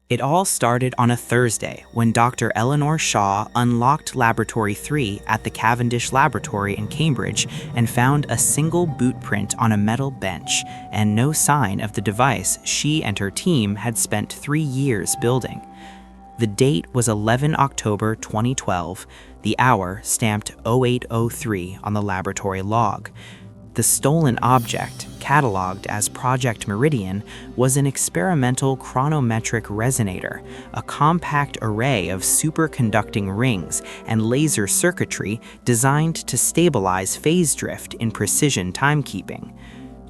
It all started on a Thursday when Dr. Eleanor Shaw unlocked Laboratory 3 at the Cavendish Laboratory in Cambridge and found a single boot print on a metal bench and no sign of the device she and her team had spent 3 years building. The date was 11 October 2012, the hour stamped 0803 on the laboratory log. The stolen object, cataloged as Project Meridian, was an experimental chronometric resonator, a compact array of superconducting rings and laser circuitry designed to stabilize phase drift in precision timekeeping.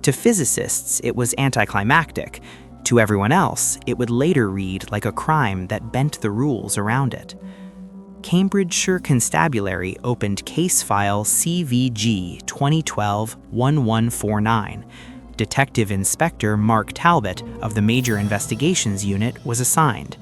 To physicists, it was anticlimactic. To everyone else, it would later read like a crime that bent the rules around it. Cambridgeshire Constabulary opened case file CVG-2012-1149. Detective Inspector Mark Talbot of the Major Investigations Unit was assigned.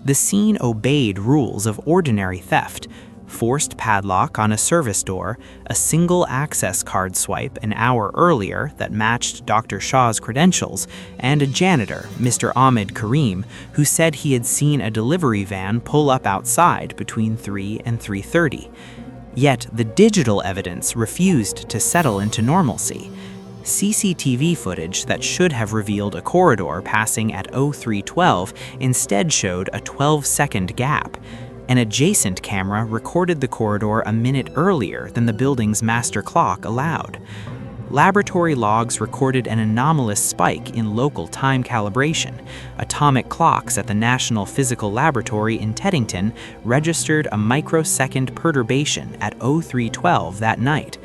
The scene obeyed rules of ordinary theft: forced padlock on a service door, a single access card swipe an hour earlier that matched Dr. Shaw's credentials, and a janitor, Mr. Ahmed Karim, who said he had seen a delivery van pull up outside between 3 and 3:30. Yet the digital evidence refused to settle into normalcy. CCTV footage that should have revealed a corridor passing at 0312 instead showed a 12-second gap. An adjacent camera recorded the corridor a minute earlier than the building's master clock allowed. Laboratory logs recorded an anomalous spike in local time calibration. Atomic clocks at the National Physical Laboratory in Teddington registered a microsecond perturbation at 0312 that night.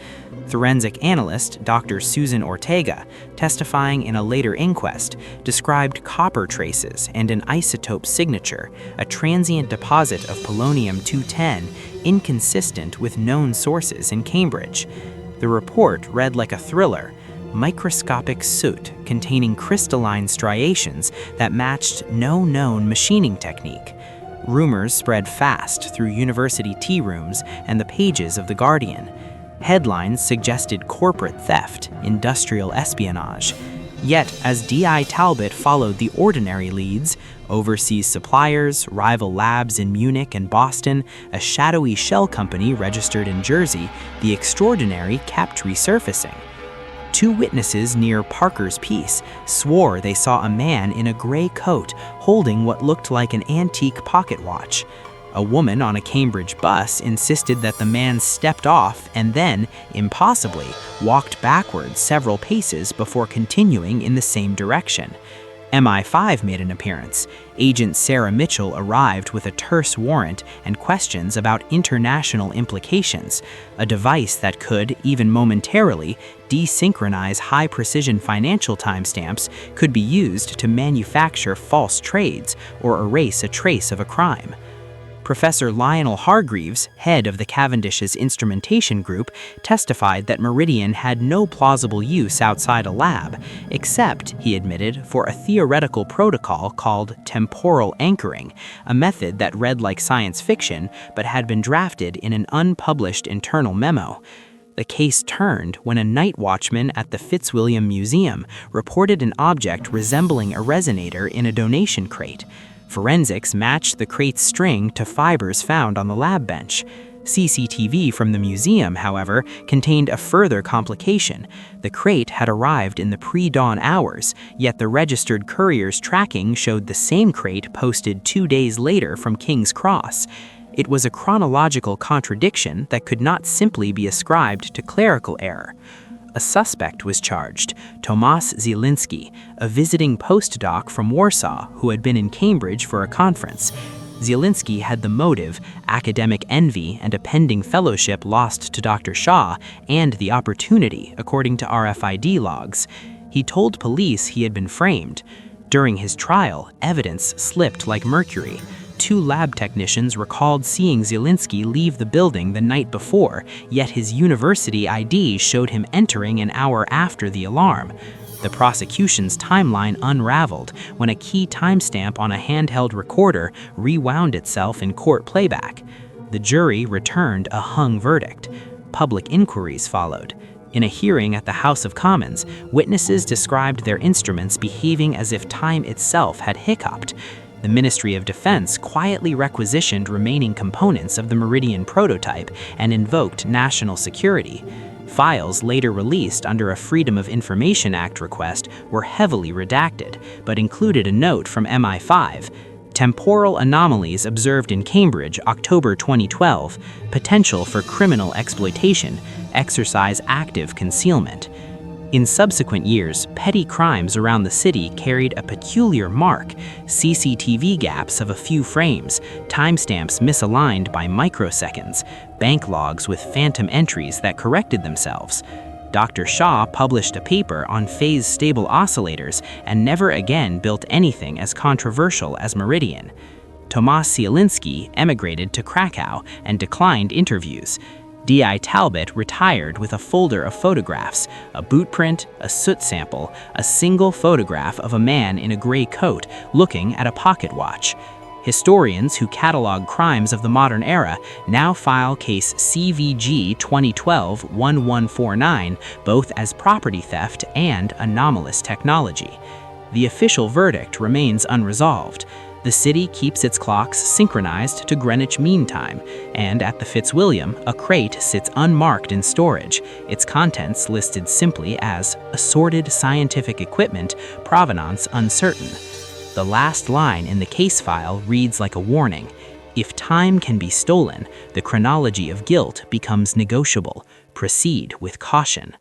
Forensic analyst Dr. Susan Ortega, testifying in a later inquest, described copper traces and an isotope signature, a transient deposit of polonium-210, inconsistent with known sources in Cambridge. The report read like a thriller: microscopic soot containing crystalline striations that matched no known machining technique. Rumors spread fast through university tea rooms and the pages of The Guardian. Headlines suggested corporate theft, industrial espionage. Yet, as D.I. Talbot followed the ordinary leads, overseas suppliers, rival labs in Munich and Boston, a shadowy shell company registered in Jersey, the extraordinary kept resurfacing. 2 witnesses near Parker's Piece swore they saw a man in a gray coat holding what looked like an antique pocket watch. A woman on a Cambridge bus insisted that the man stepped off and then, impossibly, walked backwards several paces before continuing in the same direction. MI5 made an appearance. Agent Sarah Mitchell arrived with a terse warrant and questions about international implications, a device that could, even momentarily, desynchronize high-precision financial timestamps could be used to manufacture false trades or erase a trace of a crime. Professor Lionel Hargreaves, head of the Cavendish's instrumentation group, testified that Meridian had no plausible use outside a lab, except, he admitted, for a theoretical protocol called temporal anchoring, a method that read like science fiction but had been drafted in an unpublished internal memo. The case turned when a night watchman at the Fitzwilliam Museum reported an object resembling a resonator in a donation crate. Forensics matched the crate's string to fibers found on the lab bench. CCTV from the museum, however, contained a further complication. The crate had arrived in the pre-dawn hours, yet the registered courier's tracking showed the same crate posted 2 days later from King's Cross. It was a chronological contradiction that could not simply be ascribed to clerical error. A suspect was charged, Tomasz Zielinski, a visiting postdoc from Warsaw who had been in Cambridge for a conference. Zielinski had the motive, academic envy, and a pending fellowship lost to Dr. Shaw, and the opportunity, according to RFID logs. He told police he had been framed. During his trial, evidence slipped like mercury. 2 lab technicians recalled seeing Zielinski leave the building the night before, yet his university ID showed him entering an hour after the alarm. The prosecution's timeline unraveled when a key timestamp on a handheld recorder rewound itself in court playback. The jury returned a hung verdict. Public inquiries followed. In a hearing at the House of Commons, witnesses described their instruments behaving as if time itself had hiccuped. The Ministry of Defense quietly requisitioned remaining components of the Meridian prototype and invoked national security. Files later released under a Freedom of Information Act request were heavily redacted, but included a note from MI5. Temporal anomalies observed in Cambridge, October 2012. Potential for criminal exploitation. Exercise active concealment. In subsequent years, petty crimes around the city carried a peculiar mark: CCTV gaps of a few frames, timestamps misaligned by microseconds, bank logs with phantom entries that corrected themselves. Dr. Shaw published a paper on phase-stable oscillators and never again built anything as controversial as Meridian. Tomasz Zielinski emigrated to Krakow and declined interviews. D.I. Talbot retired with a folder of photographs, a boot print, a soot sample, a single photograph of a man in a gray coat looking at a pocket watch. Historians who catalog crimes of the modern era now file Case CVG-2012-1149 both as property theft and anomalous technology. The official verdict remains unresolved. The city keeps its clocks synchronized to Greenwich Mean Time, and at the Fitzwilliam, a crate sits unmarked in storage, its contents listed simply as assorted scientific equipment, provenance uncertain. The last line in the case file reads like a warning: if time can be stolen, the chronology of guilt becomes negotiable. Proceed with caution.